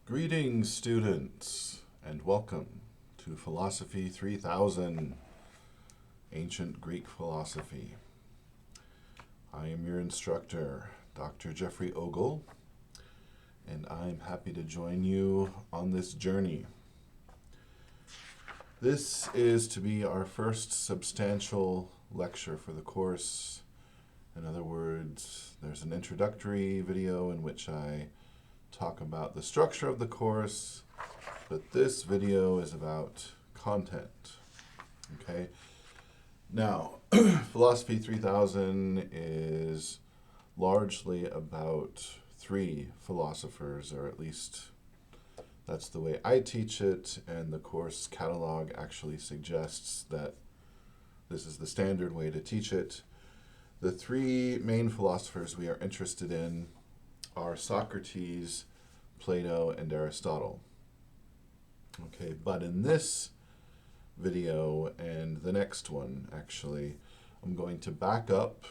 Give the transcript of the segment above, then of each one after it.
Greetings, students, and welcome to Philosophy 3000, Ancient Greek Philosophy. I am your instructor, Dr. Jeffrey Ogle, and I'm happy to join you on this journey. This is to be our first substantial lecture for the course. In other words, there's an introductory video in which I talk about the structure of the course, but this video is about content. Okay? Now, Philosophy 3000 is largely about three philosophers, or at least that's the way I teach it, and the course catalog actually suggests that this is the standard way to teach it. The three main philosophers we are interested in are Socrates, Plato, and Aristotle. Okay, but in this video and the next one, actually, I'm going to back up.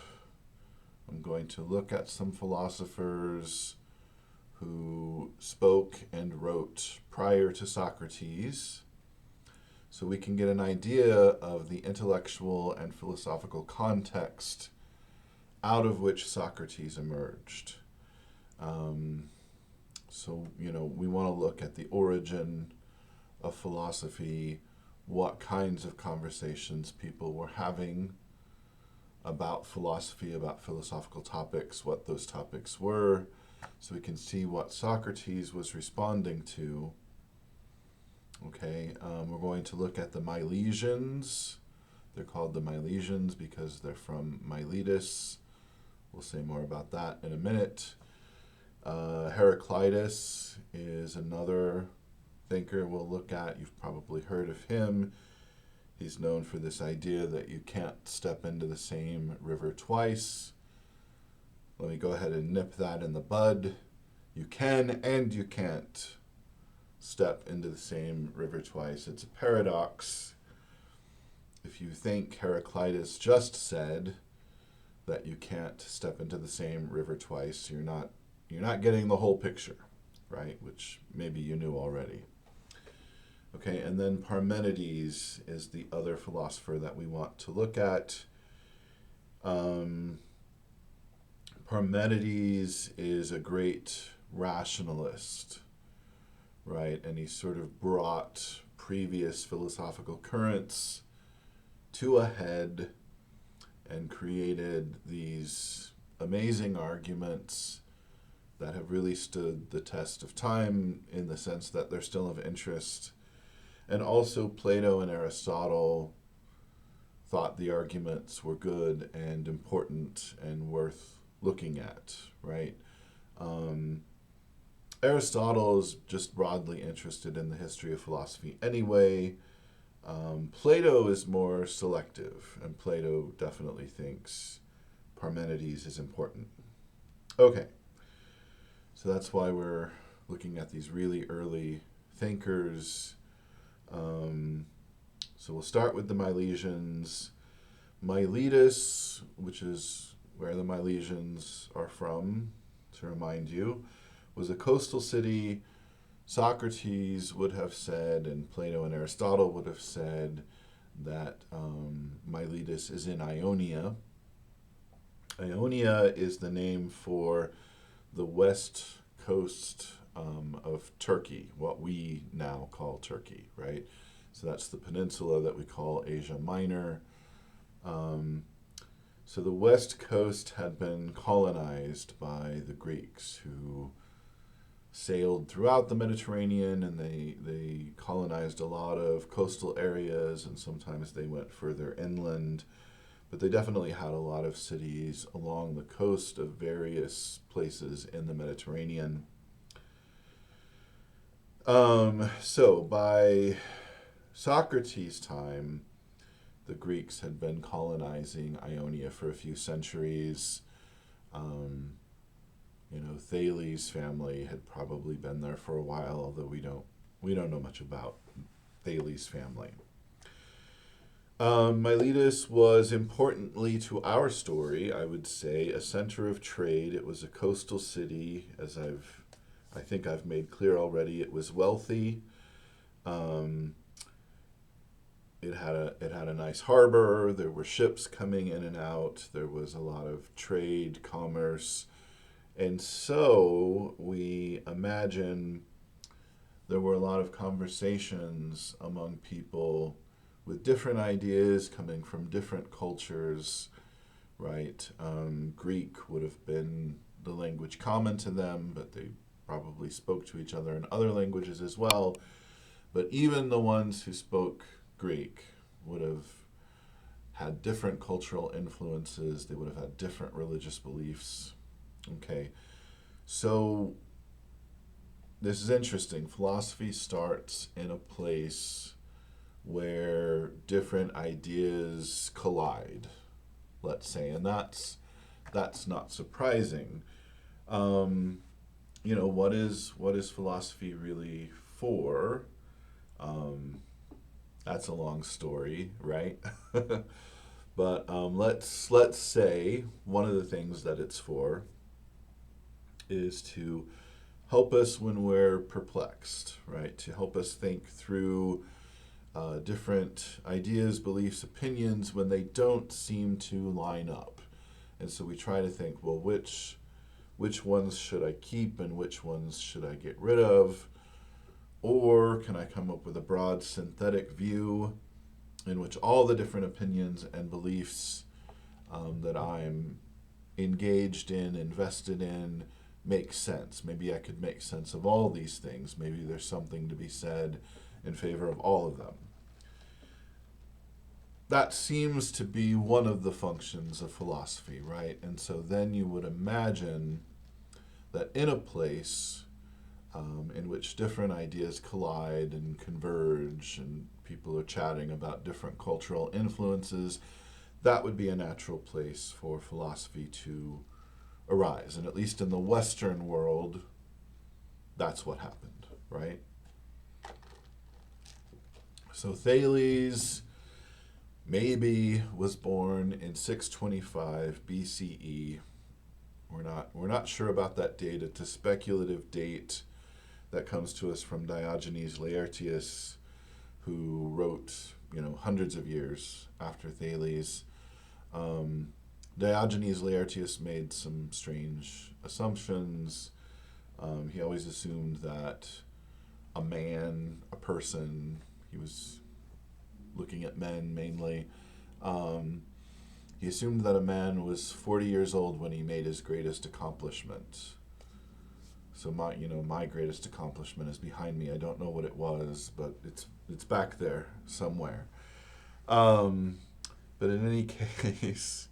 I'm going to look at some philosophers who spoke and wrote prior to Socrates, so we can get an idea of the intellectual and philosophical context out of which Socrates emerged. We want to look at the origin of philosophy, what kinds of conversations people were having about philosophy, about philosophical topics, what those topics were, so we can see what Socrates was responding to. Okay, we're going to look at the Milesians. They're called the Milesians because they're from Miletus. We'll say more about that in a minute. Heraclitus is another thinker we'll look at. You've probably heard of him. He's known for this idea that you can't step into the same river twice. Let me go ahead and nip that in the bud. You can and you can't step into the same river twice. It's a paradox. If you think Heraclitus just said that you can't step into the same river twice, you're not getting the whole picture, right? Which maybe you knew already. Okay, and then Parmenides is the other philosopher that we want to look at. Parmenides is a great rationalist, right? And he sort of brought previous philosophical currents to a head and created these amazing arguments that have really stood the test of time in the sense that they're still of interest. And also Plato and Aristotle thought the arguments were good and important and worth looking at, right? Aristotle is just broadly interested in the history of philosophy anyway. Plato is more selective, and Plato definitely thinks Parmenides is important. Okay. So that's why we're looking at these really early thinkers. So we'll start with the Milesians. Miletus, which is where the Milesians are from, to remind you, was a coastal city. Socrates would have said, and Plato and Aristotle would have said, that Miletus is in Ionia. Ionia is the name for the west coast of Turkey, what we now call Turkey, right? So that's the peninsula that we call Asia Minor. So the west coast had been colonized by the Greeks, who sailed throughout the Mediterranean, and they colonized a lot of coastal areas, and sometimes they went further inland. But they definitely had a lot of cities along the coast of various places in the Mediterranean. So by Socrates' time, the Greeks had been colonizing Ionia for a few centuries. Thales' family had probably been there for a while, although we don't know much about Thales' family. Miletus was, importantly to our story, I would say, a center of trade. It was a coastal city, as I've I think I've made clear already it was wealthy. Um, it had a nice harbor. There were ships coming in and out. There was a lot of trade, commerce, and so we imagine there were a lot of conversations among people with different ideas coming from different cultures, right? Greek would have been the language common to them, but they probably spoke to each other in other languages as well. But even the ones who spoke Greek would have had different cultural influences. They would have had different religious beliefs. Okay, so this is interesting. Philosophy starts in a place where different ideas collide, let's say, and that's not surprising. What is philosophy really for? That's a long story, right? But let's say one of the things that it's for is to help us when we're perplexed, right? To help us think through different ideas, beliefs, opinions when they don't seem to line up. And so we try to think, well, which ones should I keep and which ones should I get rid of? Or can I come up with a broad synthetic view in which all the different opinions and beliefs that I'm engaged in, invested in, make sense? Maybe I could make sense of all these things. Maybe there's something to be said in favor of all of them. That seems to be one of the functions of philosophy, right? And so then you would imagine that in a place in which different ideas collide and converge and people are chatting about different cultural influences, that would be a natural place for philosophy to arise. And at least in the Western world, that's what happened, right? So Thales maybe was born in 625 BCE. We're not sure about that date. It's a speculative date that comes to us from Diogenes Laertius, who wrote, hundreds of years after Thales. Diogenes Laertius made some strange assumptions. He always assumed that a man, a person, he was looking at men mainly. He assumed that a man was 40 years old when he made his greatest accomplishment. So my greatest accomplishment is behind me. I don't know what it was, but it's back there somewhere. But in any case,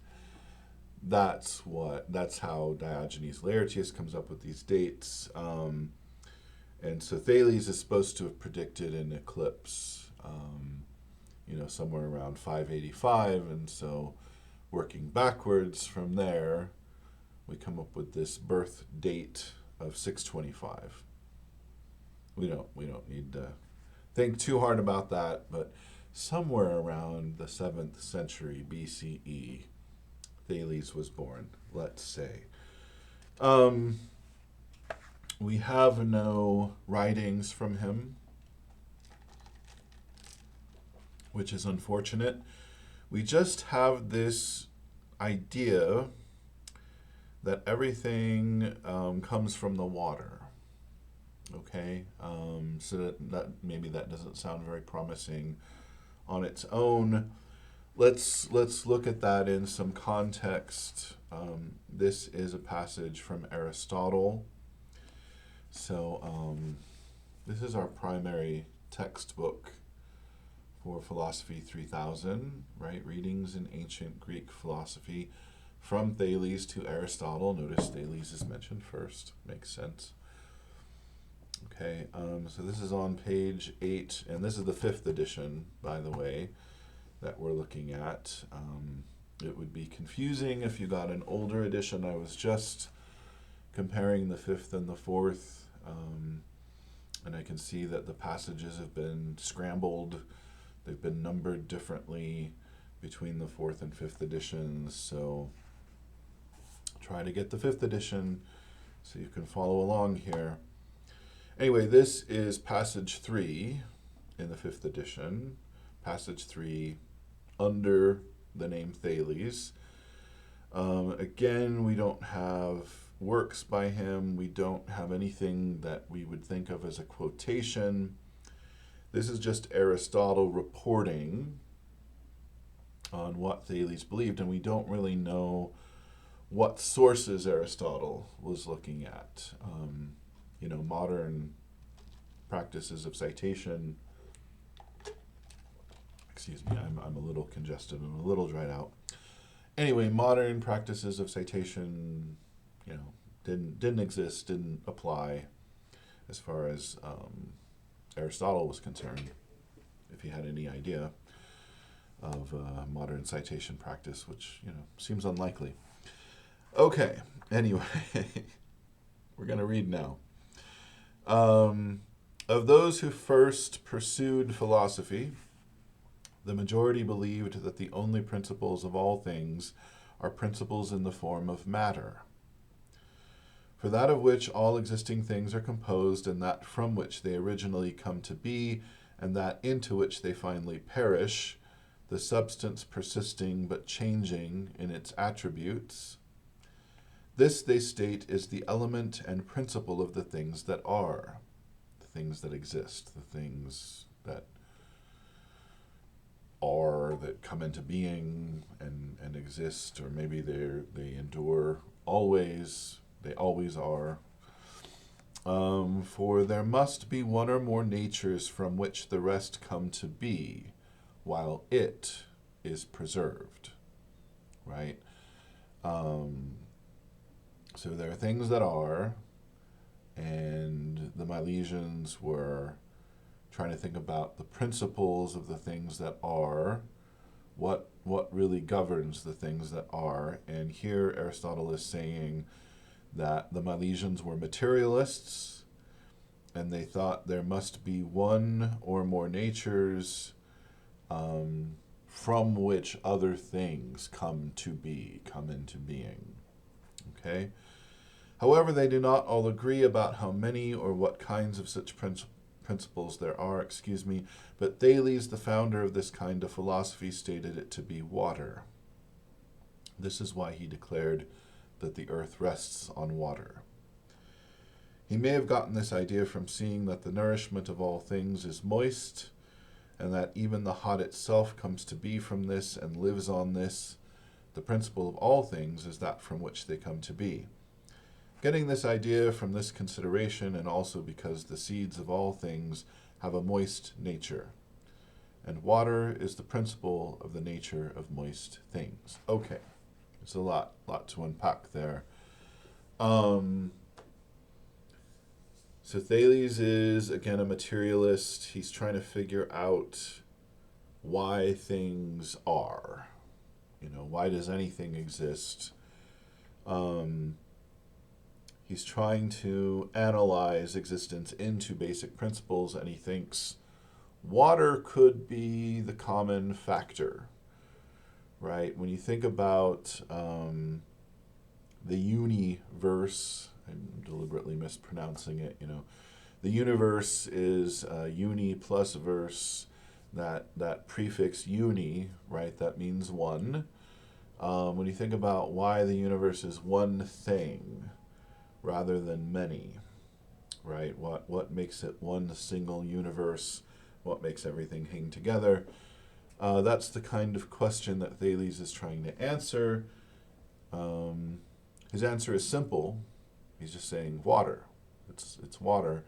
that's how Diogenes Laertius comes up with these dates. And so Thales is supposed to have predicted an eclipse, somewhere around 585, and so working backwards from there, we come up with this birth date of 625. We don't need to think too hard about that, but somewhere around the 7th century BCE, Thales was born, let's say. We have no writings from him, which is unfortunate. We just have this idea that everything comes from the water. Okay, so that maybe that doesn't sound very promising on its own. Let's look at that in some context. This is a passage from Aristotle. So this is our primary textbook for Philosophy 3000, right? Readings in Ancient Greek Philosophy from Thales to Aristotle. Notice Thales is mentioned first. Makes sense. Okay, so this is on page 8, and this is the 5th edition, by the way, that we're looking at. It would be confusing if you got an older edition. I was just comparing the 5th and the 4th, and I can see that the passages have been scrambled. They've been numbered differently between the 4th and 5th editions, so try to get the 5th edition so you can follow along here. Anyway, this is passage 3 in the 5th edition. Passage 3 under the name Thales. Again, we don't have works by him. We don't have anything that we would think of as a quotation. This is just Aristotle reporting on what Thales believed, and we don't really know what sources Aristotle was looking at. Modern practices of citation. Excuse me, I'm a little congested and a little dried out. Anyway, modern practices of citation, didn't exist, didn't apply as far as Aristotle was concerned, if he had any idea of modern citation practice, which, seems unlikely. Okay, anyway, we're going to read now. Of those who first pursued philosophy, the majority believed that the only principles of all things are principles in the form of matter. For that of which all existing things are composed, and that from which they originally come to be, and that into which they finally perish, the substance persisting but changing in its attributes, this, they state, is the element and principle of the things that are, the things that exist, the things that are, that come into being and exist, or maybe they endure always, they always are. For there must be one or more natures from which the rest come to be, while it is preserved, right? So there are things that are, and the Milesians were trying to think about the principles of the things that are, what really governs the things that are. And here Aristotle is saying that the Milesians were materialists, and they thought there must be one or more natures from which other things come to be, come into being. Okay? However, they do not all agree about how many or what kinds of such principles there are, but Thales, the founder of this kind of philosophy, stated it to be water. This is why he declared that the earth rests on water. He may have gotten this idea from seeing that the nourishment of all things is moist, and that even the hot itself comes to be from this and lives on this. The principle of all things is that from which they come to be. Getting this idea from this consideration, and also because the seeds of all things have a moist nature, and water is the principle of the nature of moist things. Okay, it's a lot to unpack there. So Thales is, again, a materialist. He's trying to figure out why things are. Why does anything exist? He's trying to analyze existence into basic principles, and he thinks water could be the common factor, right? When you think about the universe, I'm deliberately mispronouncing it, the universe is uni plus verse, that prefix uni, right? That means one. When you think about why the universe is one thing rather than many, right? What makes it one single universe? What makes everything hang together? That's the kind of question that Thales is trying to answer. His answer is simple. He's just saying water. It's water.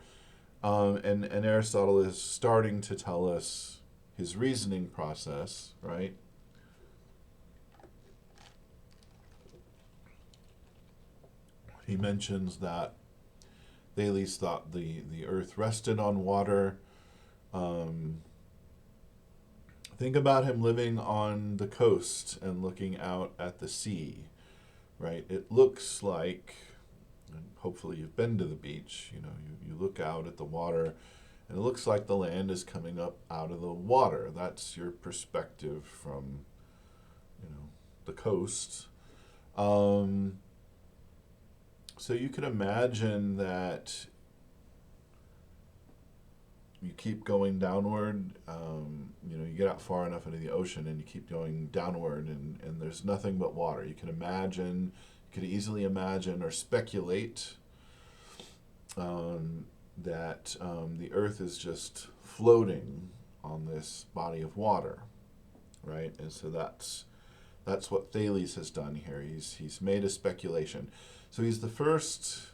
And Aristotle is starting to tell us his reasoning process, right? He mentions that Thales thought the earth rested on water. Think about him living on the coast and looking out at the sea, right? It looks like, and hopefully you've been to the beach, you look out at the water, and it looks like the land is coming up out of the water. That's your perspective from, the coast. So you can imagine that you keep going downward. You get out far enough into the ocean and you keep going downward, and there's nothing but water. You could easily imagine or speculate that the Earth is just floating on this body of water, right? And so that's what Thales has done here. He's made a speculation. So he's the first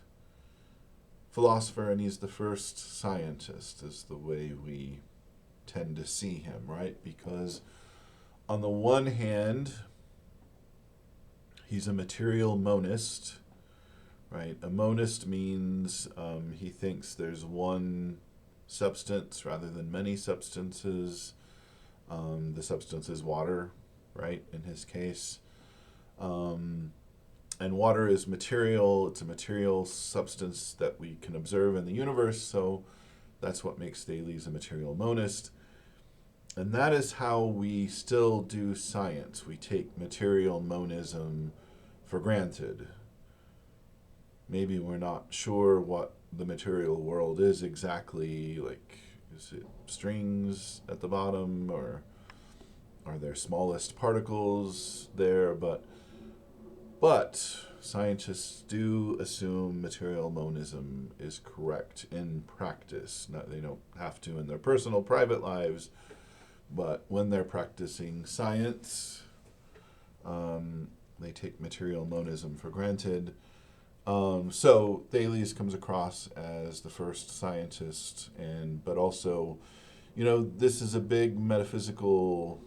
philosopher and he's the first scientist, is the way we tend to see him, right? Because on the one hand, he's a material monist, right? A monist means he thinks there's one substance rather than many substances. The substance is water, right, in his case. And water is material. It's a material substance that we can observe in the universe, so that's what makes Thales a material monist. And that is how we still do science. We take material monism for granted. Maybe we're not sure what the material world is exactly, like, is it strings at the bottom, or are there smallest particles there? But scientists do assume material monism is correct in practice. They don't have to in their personal, private lives, but when they're practicing science, they take material monism for granted. So Thales comes across as the first scientist, but also, this is a big metaphysical,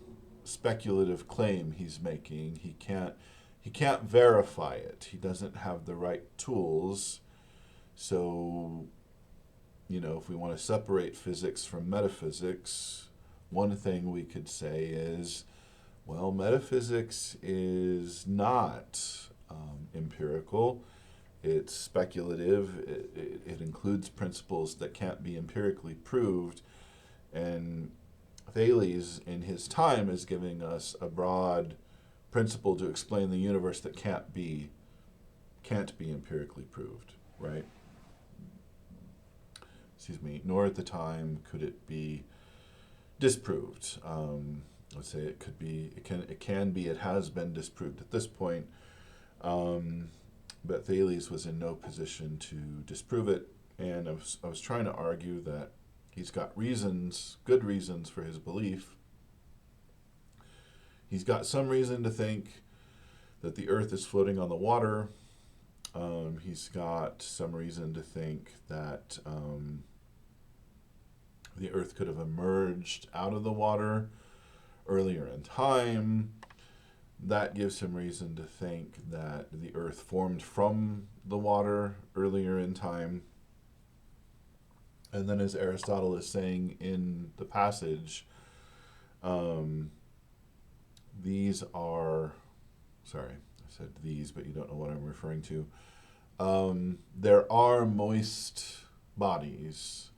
speculative claim he's making. He can't verify it. He doesn't have the right tools. So, if we want to separate physics from metaphysics, one thing we could say is, well, metaphysics is not empirical. It's speculative. It includes principles that can't be empirically proved. And Thales, in his time, is giving us a broad principle to explain the universe that can't be empirically proved, right? Nor at the time could it be disproved. Let's say it has been disproved at this point, but Thales was in no position to disprove it, and I was trying to argue that he's got good reasons for his belief. He's got some reason to think that the Earth is floating on the water. He's got some reason to think that the Earth could have emerged out of the water earlier in time. That gives him reason to think that the Earth formed from the water earlier in time. And then, as Aristotle is saying in the passage, these are, sorry, I said these, but you don't know what I'm referring to. There are moist bodies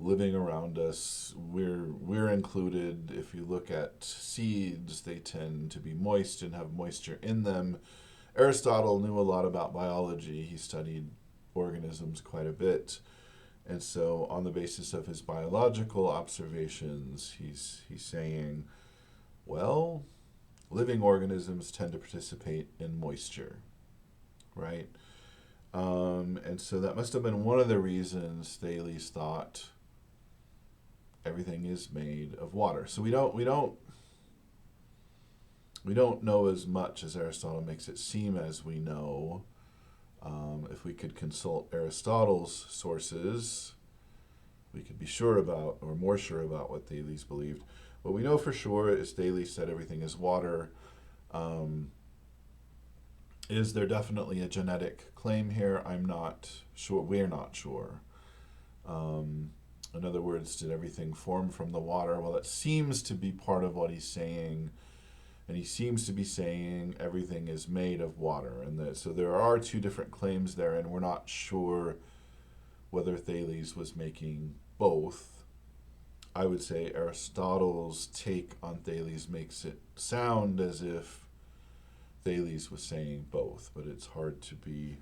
living around us. We're included. If you look at seeds, they tend to be moist and have moisture in them. Aristotle knew a lot about biology. He studied organisms quite a bit. And so on the basis of his biological observations, he's saying, well, living organisms tend to participate in moisture, right? And so that must have been one of the reasons Thales thought everything is made of water. So we don't know as much as Aristotle makes it seem as we know. If we could consult Aristotle's sources, we could be more sure about what Thales believed. What we know for sure is Thales said everything is water. Is there definitely a genetic claim here? I'm not sure. We're not sure. In other words, did everything form from the water? Well, it seems to be part of what he's saying. And he seems to be saying everything is made of water. So there are two different claims there, and we're not sure whether Thales was making both. I would say Aristotle's take on Thales makes it sound as if Thales was saying both, but it's hard to be,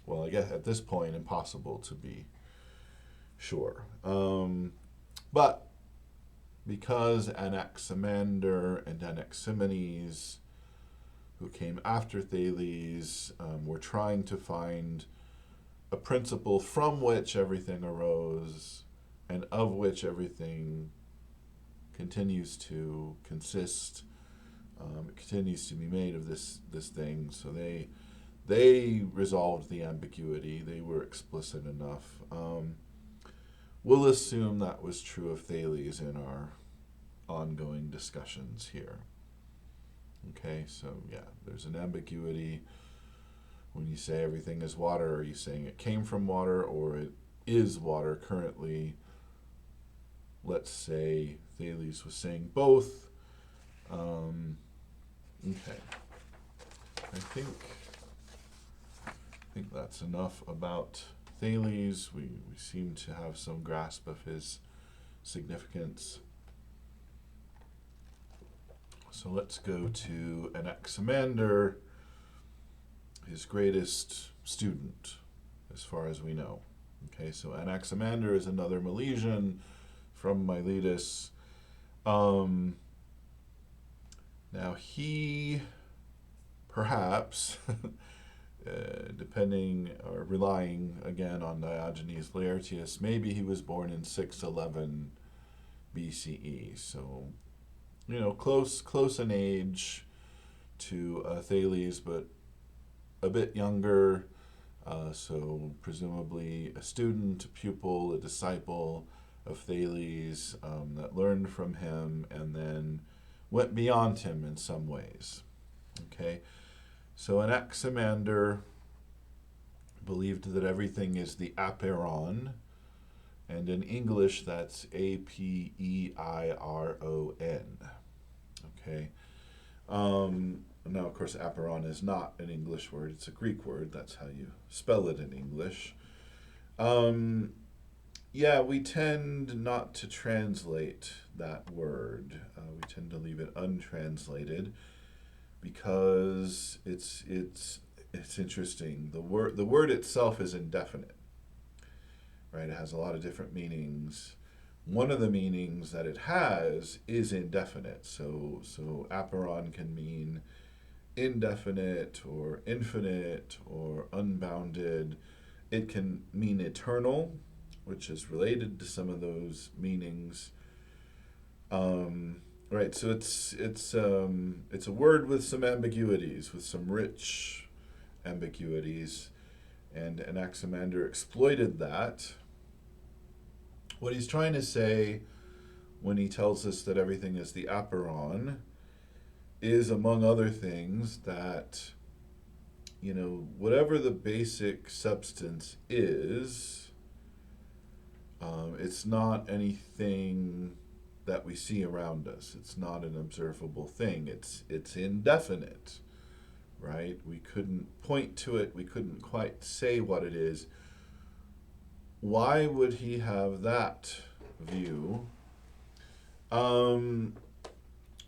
well, I guess at this point, impossible to be Sure. But because Anaximander and Anaximenes, who came after Thales, were trying to find a principle from which everything arose and of which everything continues to consist. It continues to be made of this thing. So they resolved the ambiguity. They were explicit enough. We'll assume that was true of Thales in our ongoing discussions here. Okay, so yeah, there's an ambiguity. When you say everything is water, are you saying it came from water or it is water currently? Let's say Thales was saying both. Okay. I think that's enough about Thales. We seem to have some grasp of his significance. So let's go to Anaximander, his greatest student, as far as we know. Okay, so Anaximander is another Milesian from Miletus. Now he, perhaps, depending or relying again on Diogenes Laertius, maybe he was born in 611 BCE. So, close in age to Thales, but a bit younger. So presumably a student, a pupil, a disciple of Thales that learned from him and then went beyond him in some ways. Okay, so Anaximander believed that everything is the Apeiron, and in English that's Apeiron. Okay. Now, of course, Apeiron is not an English word. It's a Greek word. That's how you spell it in English. Yeah, we tend not to translate that word. We tend to leave it untranslated because it's interesting. The word itself is indefinite, right? It has a lot of different meanings. One of the meanings that it has is indefinite. So Apeiron can mean indefinite or infinite or unbounded. It can mean eternal, which is related to some of those meanings. Right, so it's a word with some ambiguities, with some rich ambiguities, and Anaximander exploited that. What he's trying to say when he tells us that everything is the Apeiron is, among other things, that whatever the basic substance is, it's not anything that we see around us. It's not an observable thing. It's indefinite, right? We couldn't point to it. We couldn't quite say what it is. Why would he have that view?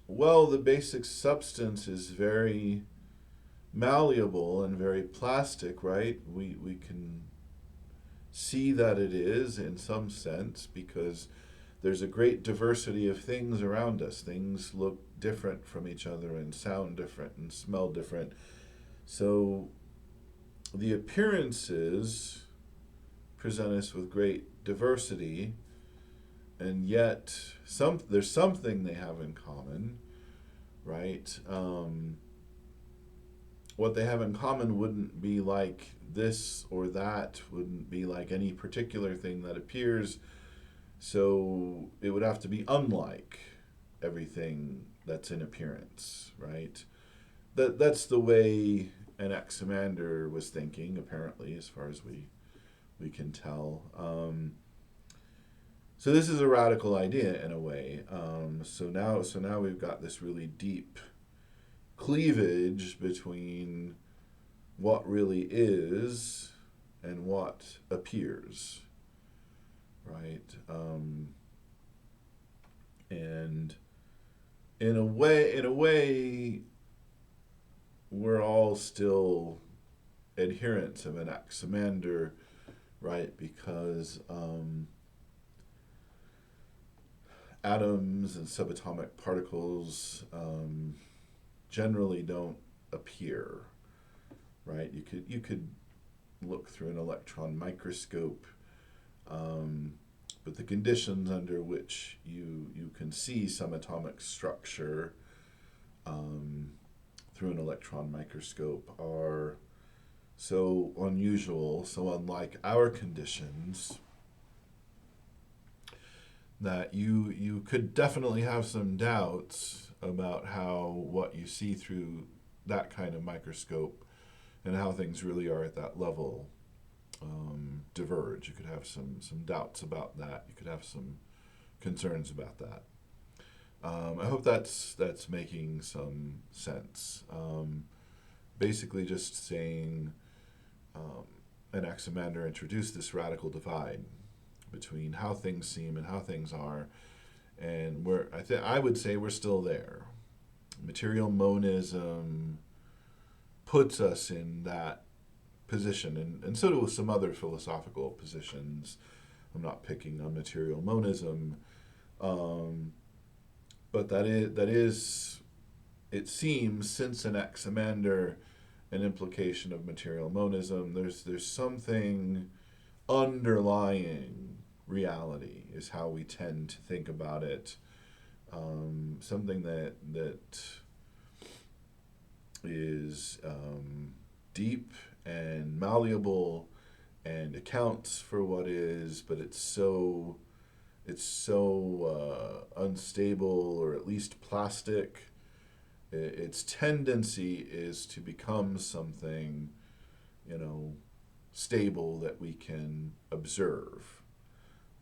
Well, the basic substance is very malleable and very plastic, right? We can see that it is in some sense because there's a great diversity of things around us. Things look different from each other and sound different and smell different. So the appearances present us with great diversity, and yet there's something they have in common, right? What they have in common wouldn't be like this or that, wouldn't be like any particular thing that appears, so it would have to be unlike everything that's in appearance, right? That's the way Anaximander was thinking, apparently, as far as we can tell. So this is a radical idea in a way. So now we've got this really deep cleavage between what really is and what appears, right? And in a way, we're all still adherents of Anaximander, right? Because atoms and subatomic particles generally don't appear, right? You could look through an electron microscope, but the conditions under which you can see some atomic structure through an electron microscope are so unusual, so unlike our conditions, that you could definitely have some doubts about how what you see through that kind of microscope and how things really are at that level diverge. You could have some doubts about that. You could have some concerns about that. I hope that's making some sense. Basically just saying Anaximander introduced this radical divide between how things seem and how things are, and I would say we're still there. Material monism puts us in that position, and so do some other philosophical positions. I'm not picking on material monism, but that is, it seems, since Anaximander, an implication of material monism. There's something underlying reality is how we tend to think about it. Something that is deep and malleable and accounts for what is, but it's so unstable, or at least plastic. Its tendency is to become something, stable that we can observe.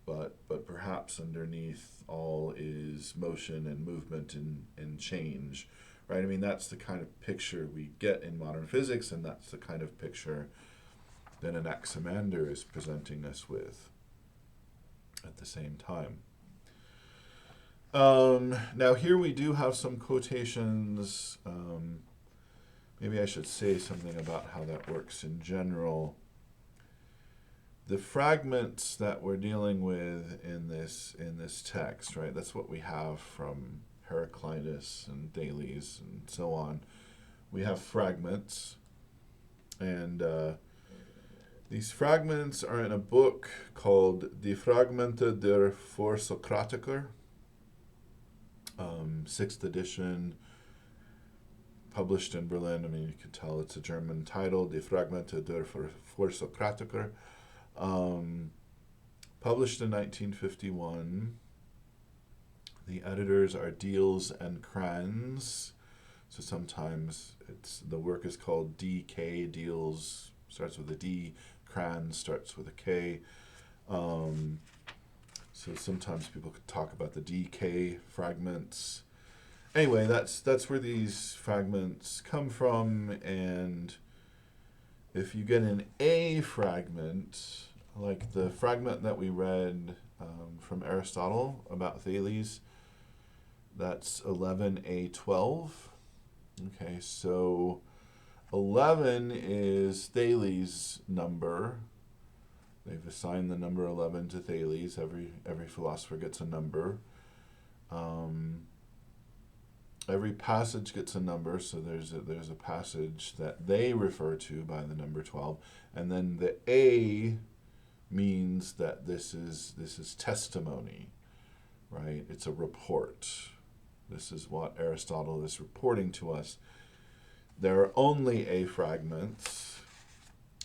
But perhaps underneath all is motion and movement and change, right? I mean, that's the kind of picture we get in modern physics, and that's the kind of picture that Anaximander is presenting us with at the same time. Now here we do have some quotations. Maybe I should say something about how that works in general. The fragments that we're dealing with in this text, right? That's what we have from Heraclitus and Thales and so on. We have fragments, and these fragments are in a book called Die Fragmente der Vorsokratiker, 6th edition, published in Berlin. I mean, you can tell it's a German title, Die Fragmente der Vorsokratiker. Published in 1951. The editors are Thales and Kranz. So sometimes the work is called D.K. Thales starts with a D. Kranz starts with a K. So sometimes people could talk about the D.K. fragments. Anyway, that's where these fragments come from, and if you get an A fragment, like the fragment that we read from Aristotle about Thales, that's 11A12. Okay, so 11 is Thales' number. They've assigned the number 11 to Thales. Every philosopher gets a number. Every passage gets a number, so there's a passage that they refer to by the number 12, and then the A means that this is testimony, right? It's a report. This is what Aristotle is reporting to us. There are only A fragments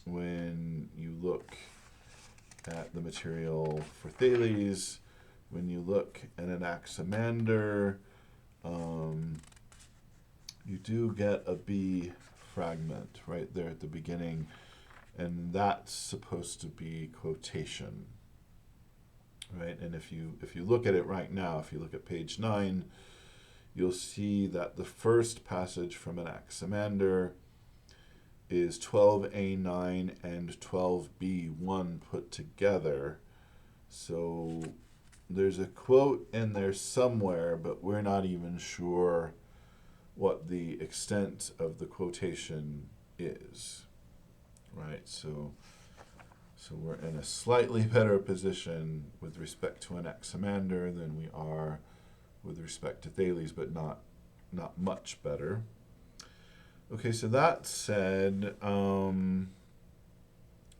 when you look at the material for Thales. When you look at Anaximander, you do get a B fragment right there at the beginning, and that's supposed to be quotation, right? And if you look at it right now, if you look at page 9, you'll see that the first passage from Anaximander is 12A9 and 12B1 put together. So there's a quote in there somewhere, but we're not even sure what the extent of the quotation is, right? So So we're in a slightly better position with respect to Anaximander than we are with respect to Thales, but not much better. Okay, so that said,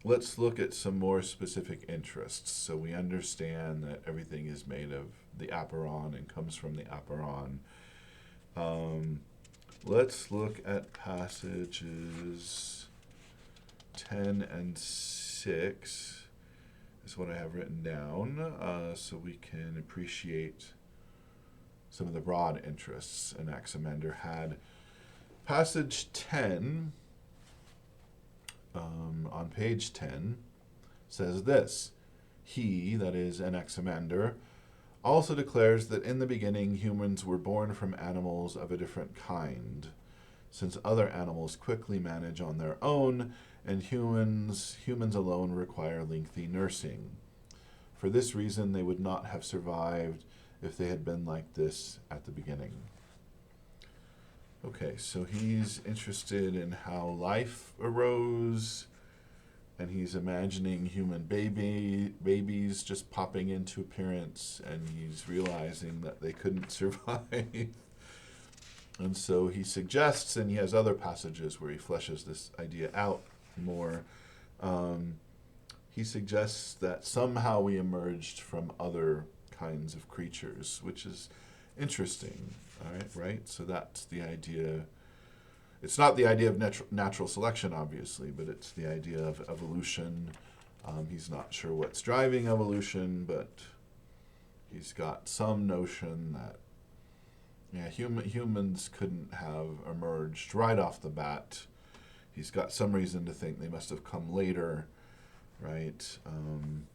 let's look at some more specific interests. So we understand that everything is made of the Apeiron and comes from the Apeiron. Let's look at passages 10 and 6 is what I have written down, so we can appreciate some of the broad interests Anaximander had. Passage 10, on page 10, says this: he, that is Anaximander, also declares that in the beginning humans were born from animals of a different kind, since other animals quickly manage on their own, and humans alone require lengthy nursing. For this reason, they would not have survived if they had been like this at the beginning. Okay, so he's interested in how life arose, and he's imagining human babies just popping into appearance, and he's realizing that they couldn't survive. And so he suggests, and he has other passages where he fleshes this idea out more, he suggests that somehow we emerged from other kinds of creatures, which is interesting. All right? So that's the idea. It's not the idea of natural selection, obviously, but it's the idea of evolution. He's not sure what's driving evolution, but he's got some notion that humans couldn't have emerged right off the bat. He's got some reason to think they must have come later, right? And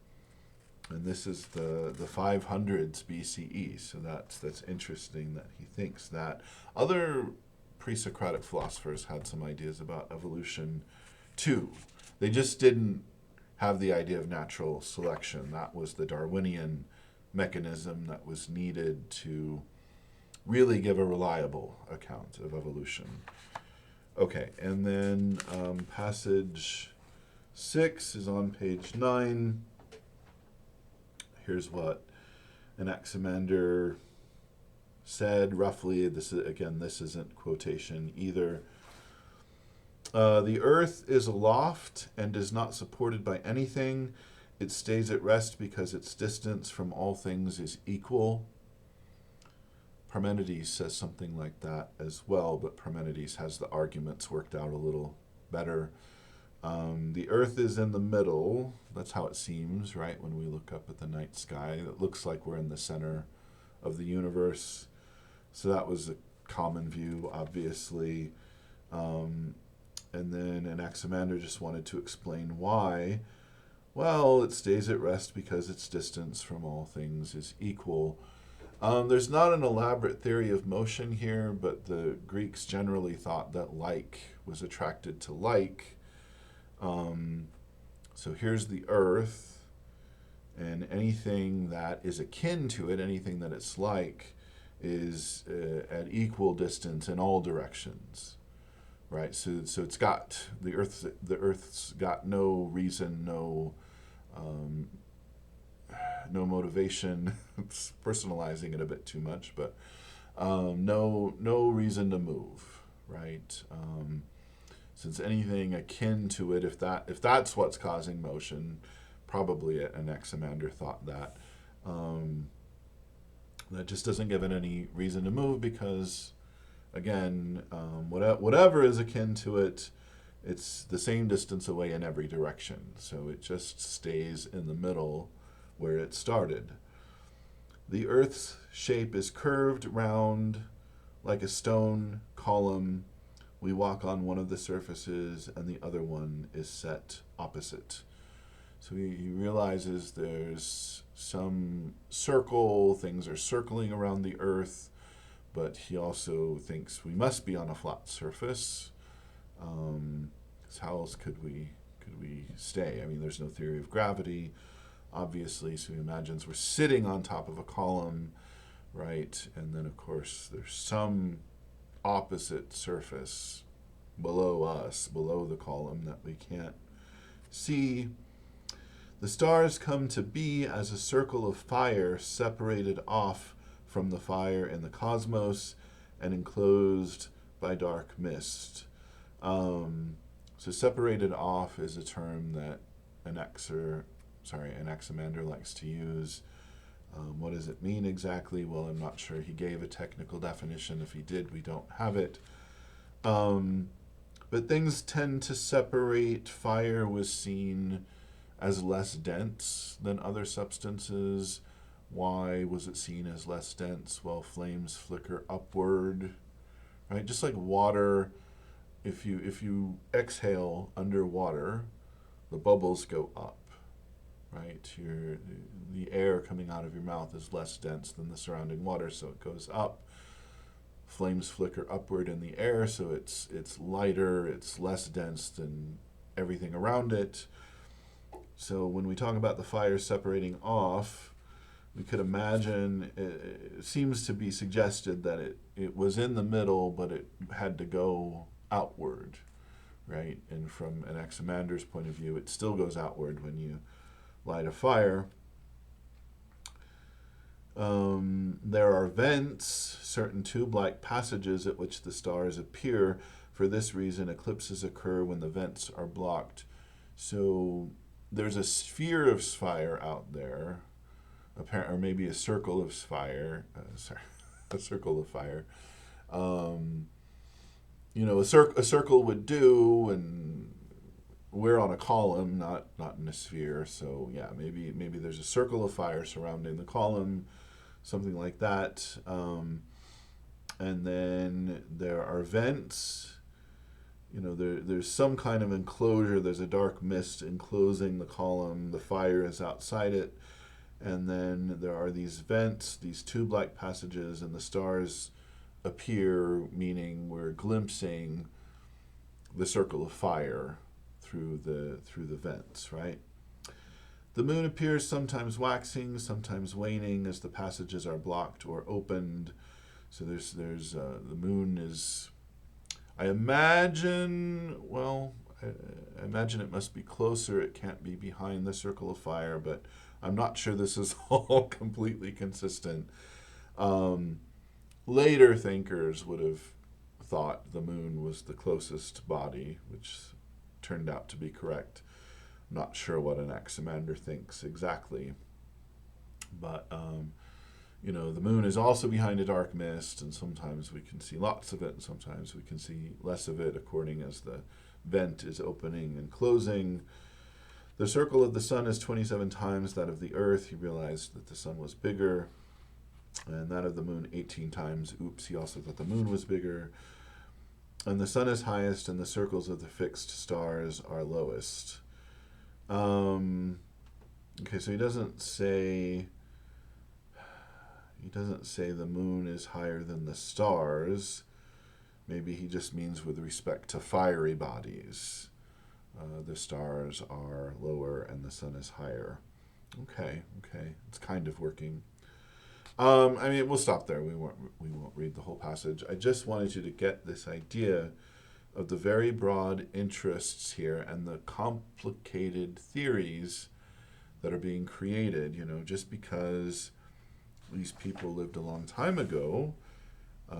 this is the 500s BCE, so that's interesting that he thinks that. Other pre-Socratic philosophers had some ideas about evolution too. They just didn't have the idea of natural selection. That was the Darwinian mechanism that was needed to really give a reliable account of evolution. Okay, and then passage 6 is on page 9. Here's what Anaximander said roughly. This isn't quotation either. The earth is aloft and is not supported by anything. It stays at rest because its distance from all things is equal. Parmenides says something like that as well, but Parmenides has the arguments worked out a little better. The earth is in the middle. That's how it seems, right? When we look up at the night sky, it looks like we're in the center of the universe. So that was a common view, obviously. And then Anaximander just wanted to explain why. Well, it stays at rest because its distance from all things is equal. There's not an elaborate theory of motion here, but the Greeks generally thought that like was attracted to like. So here's the earth, and anything that is akin to it, anything that it's like, is at equal distance in all directions, right? So it's got the earth's got no reason, no motivation. It's personalizing it a bit too much, but no reason to move, right? Since anything akin to it, if that's what's causing motion, probably Anaximander thought that. That just doesn't give it any reason to move because, again, whatever is akin to it, it's the same distance away in every direction. So it just stays in the middle where it started. The Earth's shape is curved round like a stone column. We walk on one of the surfaces and the other one is set opposite. So he realizes there's some circle, things are circling around the Earth, but he also thinks we must be on a flat surface. How else could we stay? I mean, there's no theory of gravity, obviously, so he imagines we're sitting on top of a column, right? And then, of course, there's some opposite surface below us, below the column that we can't see. The stars come to be as a circle of fire separated off from the fire in the cosmos and enclosed by dark mist. So separated off is a term that Anaximander likes to use. What does it mean exactly? Well, I'm not sure. He gave a technical definition. If he did, we don't have it. But things tend to separate. Fire was seen as less dense than other substances. Why was it seen as less dense? Well, flames flicker upward, right? Just like water, if you exhale underwater, the bubbles go up, right? The air coming out of your mouth is less dense than the surrounding water, so it goes up. Flames flicker upward in the air, so it's lighter, it's less dense than everything around it. So when we talk about the fire separating off, we could imagine, it seems to be suggested that it was in the middle, but it had to go outward, right? And from Anaximander's point of view, it still goes outward when you light a fire. There are vents, certain tube-like passages at which the stars appear. For this reason, eclipses occur when the vents are blocked. So there's a sphere of fire out there, or maybe a circle of fire. A circle of fire. A circle would do, and we're on a column, not in a sphere. So yeah, maybe there's a circle of fire surrounding the column, something like that. And then there are vents. There's some kind of enclosure. There's a dark mist enclosing the column. The fire is outside it. And then there are these vents, these tube-like passages, and the stars appear, meaning we're glimpsing the circle of fire through the vents, right? The moon appears sometimes waxing, sometimes waning as the passages are blocked or opened. So there's the moon is, I imagine it must be closer. It can't be behind the circle of fire, but I'm not sure this is all completely consistent. Later thinkers would have thought the moon was the closest body, which turned out to be correct. I'm not sure what Anaximander thinks exactly. But, the moon is also behind a dark mist, and sometimes we can see lots of it, and sometimes we can see less of it according as the vent is opening and closing. The circle of the sun is 27 times that of the earth. He realized that the sun was bigger, and that of the moon 18 times. Oops, he also thought the moon was bigger. And the sun is highest, and the circles of the fixed stars are lowest. Okay, so he doesn't say the moon is higher than the stars. Maybe he just means with respect to fiery bodies. The stars are lower and the sun is higher. Okay, it's kind of working. We'll stop there. We won't read the whole passage. I just wanted you to get this idea of the very broad interests here and the complicated theories that are being created. Just because these people lived a long time ago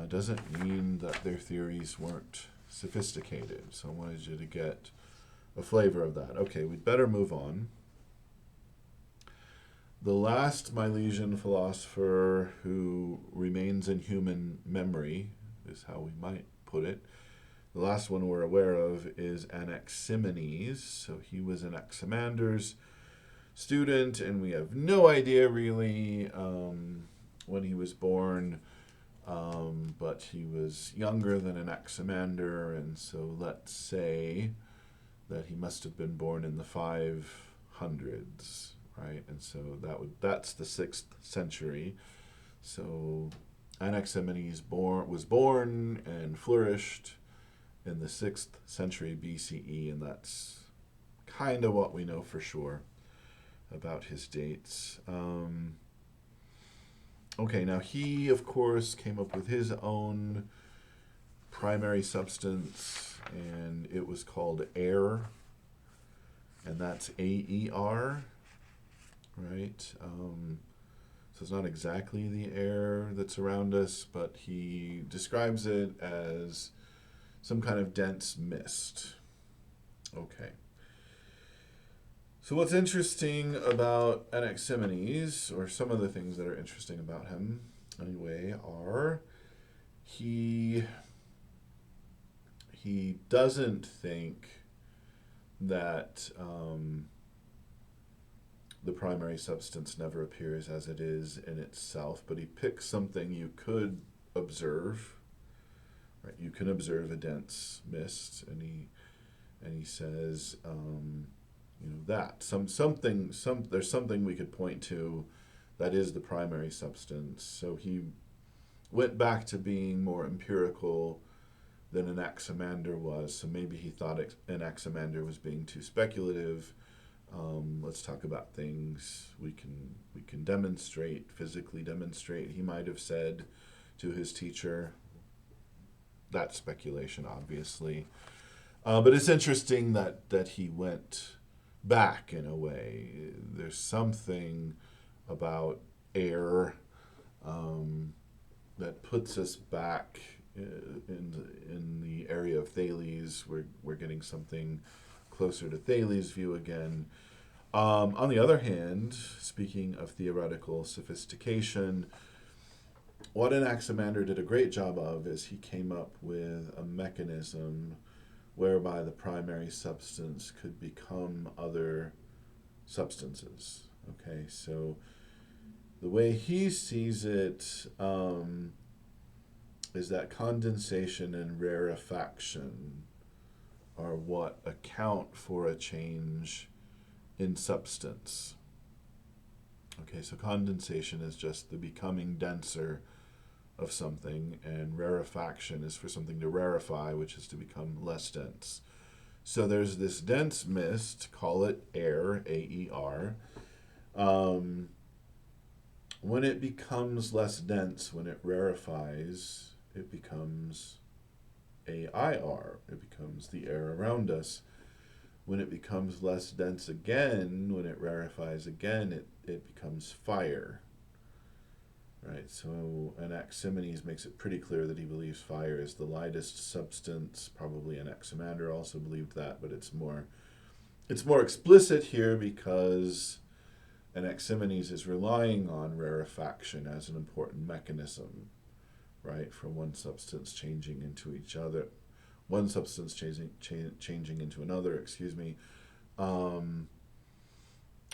doesn't mean that their theories weren't sophisticated. So I wanted you to get a flavor of that. Okay, we'd better move on. The last Milesian philosopher who remains in human memory, is how we might put it. The last one we're aware of is Anaximenes. So he was Anaximander's student, and we have no idea really when he was born, but he was younger than Anaximander, and so let's say that he must have been born in the 500s. Right, and so that's the 6th century. So Anaximenes was born and flourished in the 6th century BCE, and that's kind of what we know for sure about his dates. Okay, now he, of course, came up with his own primary substance, and it was called air, and that's AER. right? So it's not exactly the air that's around us, but he describes it as some kind of dense mist. Okay. So what's interesting about Anaximenes, or some of the things that are interesting about him, anyway, are he doesn't think that the primary substance never appears as it is in itself, but he picks something you could observe. Right, you can observe a dense mist, and he says, that there's something we could point to that is the primary substance. So he went back to being more empirical than Anaximander was. So maybe he thought Anaximander was being too speculative. Let's talk about things we can demonstrate, physically demonstrate. He might have said to his teacher. That's speculation, obviously. But it's interesting that he went back in a way. There's something about air that puts us back in the area of Thales. We're getting something closer to Thales' view again. On the other hand, speaking of theoretical sophistication, what Anaximander did a great job of is he came up with a mechanism whereby the primary substance could become other substances. Okay, so the way he sees it is that condensation and rarefaction are what account for a change in substance. Okay, so condensation is just the becoming denser of something, and rarefaction is for something to rarefy, which is to become less dense. So there's this dense mist, call it air, A-E-R. When it becomes less dense, when it rarefies, it becomes A-I-R. It becomes the air around us. When it becomes less dense again, when it rarefies again, it becomes fire. Right, so Anaximenes makes it pretty clear that he believes fire is the lightest substance. Probably Anaximander also believed that, but it's more explicit here because Anaximenes is relying on rarefaction as an important mechanism, right, for one substance changing into each other, one substance changing into another. Excuse me.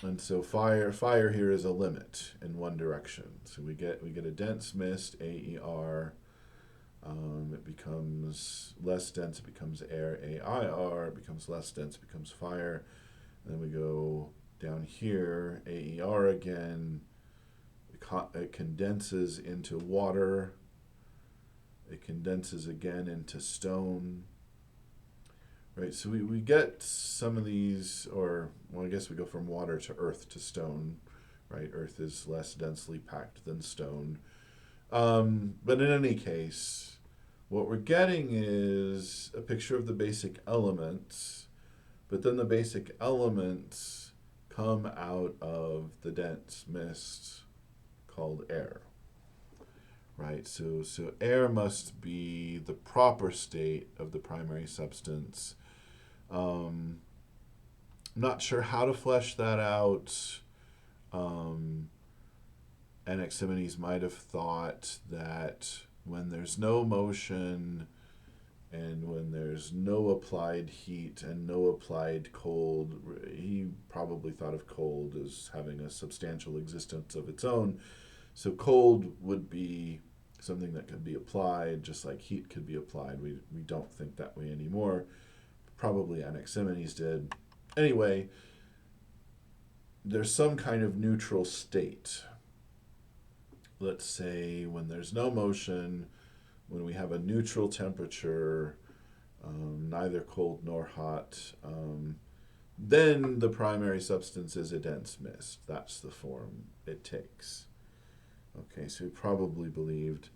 And so fire here is a limit in one direction. So we get a dense mist, A-E-R. It becomes less dense, it becomes air, A-I-R. It becomes less dense, it becomes fire. And then we go down here, A-E-R again. It condenses into water. It condenses again into stone. Right, so we get some of these, I guess we go from water to earth to stone, right? Earth is less densely packed than stone. But in any case, what we're getting is a picture of the basic elements, but then the basic elements come out of the dense mist called air. Right, so air must be the proper state of the primary substance. I'm not sure how to flesh that out. Anaximenes might have thought that when there's no motion and when there's no applied heat and no applied cold, he probably thought of cold as having a substantial existence of its own. So cold would be something that could be applied, just like heat could be applied. We don't think that way anymore. Probably Anaximenes did. Anyway, there's some kind of neutral state. Let's say when there's no motion, when we have a neutral temperature, neither cold nor hot, then the primary substance is a dense mist. That's the form it takes. Okay, so he probably believed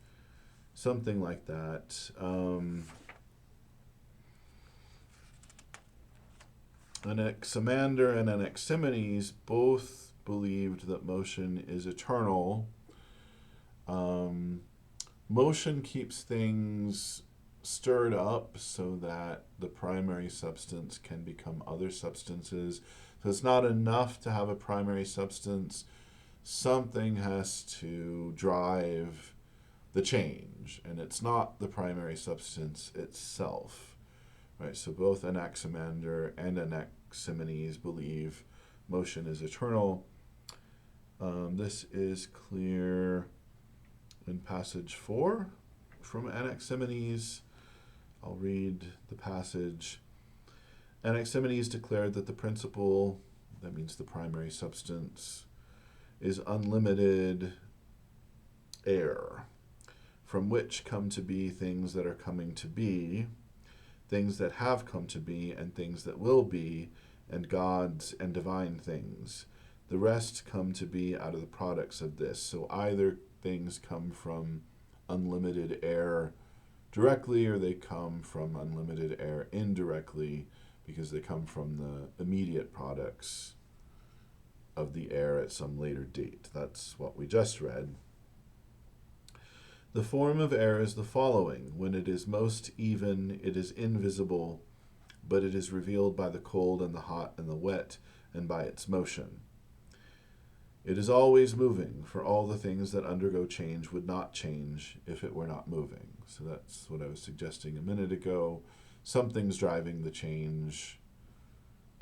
something like that. Anaximander and Anaximenes both believed that motion is eternal. Motion keeps things stirred up so that the primary substance can become other substances. So it's not enough to have a primary substance. Something has to drive the change, and it's not the primary substance itself. Right? So both Anaximander and Anaximenes believe motion is eternal. This is clear in passage 4 from Anaximenes. I'll read the passage. Anaximenes declared that the principle, that means the primary substance, is unlimited air, from which come to be things that are coming to be, things that have come to be, and things that will be, and gods and divine things. The rest come to be out of the products of this. So either things come from unlimited air directly, or they come from unlimited air indirectly, because they come from the immediate products of the air at some later date. That's what we just read. The form of air is the following. When it is most even, it is invisible, but it is revealed by the cold and the hot and the wet, and by its motion. It is always moving, for all the things that undergo change would not change if it were not moving. So that's what I was suggesting a minute ago. Something's driving the change.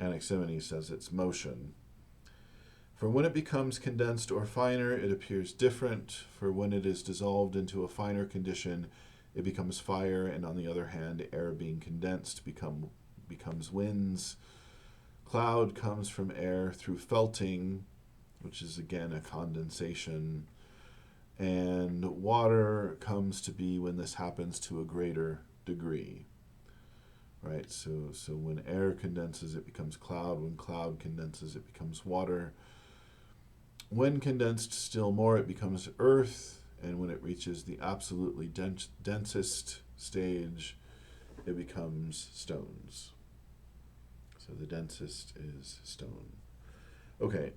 Anaximenes says it's motion. For when it becomes condensed or finer, it appears different. For when it is dissolved into a finer condition, it becomes fire, and on the other hand, air being condensed becomes winds. Cloud comes from air through felting, which is again a condensation, and water comes to be when this happens to a greater degree. Right? So when air condenses, it becomes cloud. When cloud condenses, it becomes water. When condensed still more, it becomes earth, and when it reaches the absolutely densest stage, it becomes stones. So the densest is stone. Okay,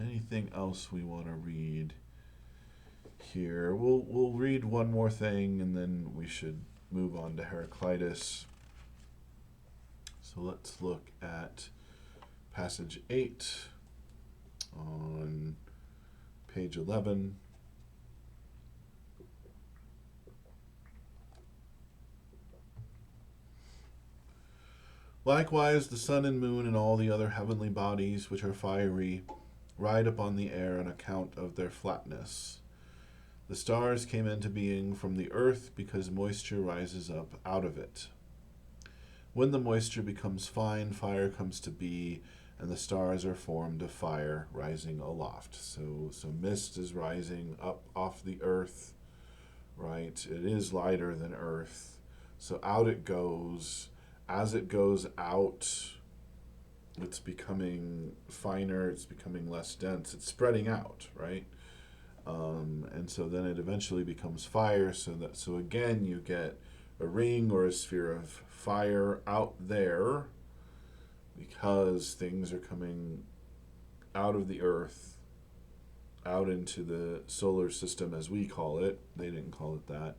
anything else we want to read here? We'll read one more thing, and then we should move on to Heraclitus. So let's look at passage 8 on page 11. Likewise, the sun and moon and all the other heavenly bodies which are fiery ride upon the air on account of their flatness. The stars came into being from the earth because moisture rises up out of it. When the moisture becomes fine, fire comes to be, and the stars are formed of fire rising aloft. So mist is rising up off the earth, right? It is lighter than earth. So out it goes. As it goes out, it's becoming finer, it's becoming less dense, it's spreading out, right? And so then it eventually becomes fire, so again you get a ring or a sphere of fire out there, because things are coming out of the earth, out into the solar system as we call it. They didn't call it that.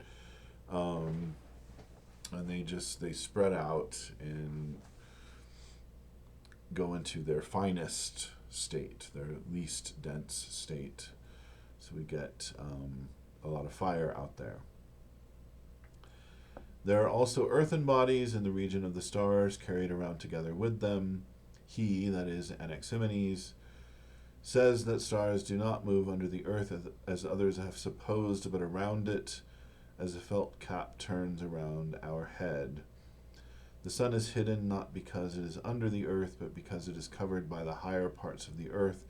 And they spread out and go into their finest state, their least dense state. So we get a lot of fire out there. There are also earthen bodies in the region of the stars, carried around together with them. He, that is Anaximenes, says that stars do not move under the earth as others have supposed, but around it, as a felt cap turns around our head. The sun is hidden not because it is under the earth, but because it is covered by the higher parts of the earth,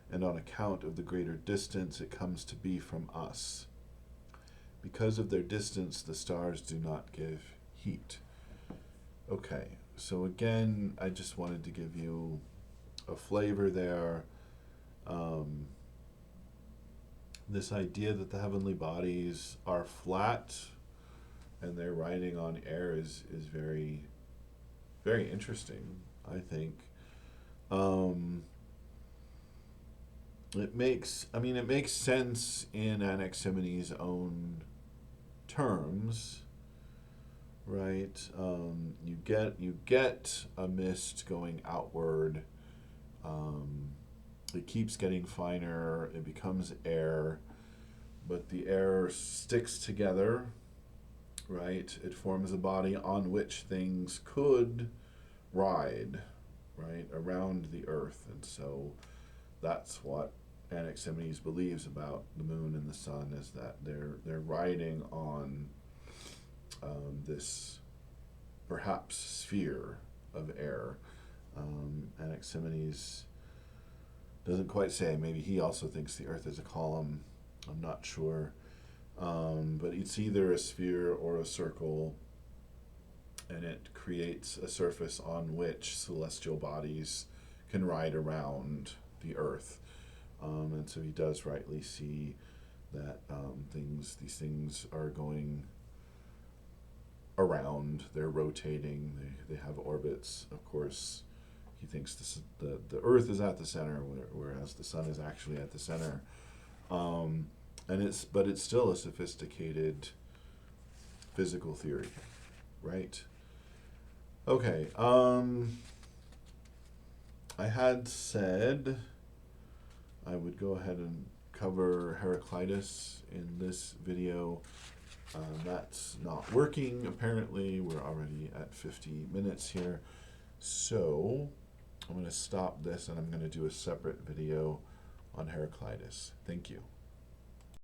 and on account of the greater distance it comes to be from us. Because of their distance, the stars do not give heat. Okay, so again, I just wanted to give you a flavor there. This idea that the heavenly bodies are flat and they're riding on air is very, very interesting, I think. Um, it makes sense in Anaximenes' own terms, right? You get a mist going outward. Um, it keeps getting finer. It becomes air, but the air sticks together, right? It forms a body on which things could ride, right, around the earth. And so that's what Anaximenes believes about the moon and the sun, is that they're riding on this perhaps sphere of air. Anaximenes doesn't quite say. Maybe he also thinks the earth is a column. I'm not sure. But it's either a sphere or a circle, and it creates a surface on which celestial bodies can ride around the earth. And so he does rightly see that these things are going around, they're rotating, they have orbits. Of course, he thinks the earth is at the center, whereas the sun is actually at the center. But it's still a sophisticated physical theory, right? Okay. I had said I would go ahead and cover Heraclitus in this video. That's not working, apparently. We're already at 50 minutes here. So I'm going to stop this, and I'm going to do a separate video on Heraclitus. Thank you.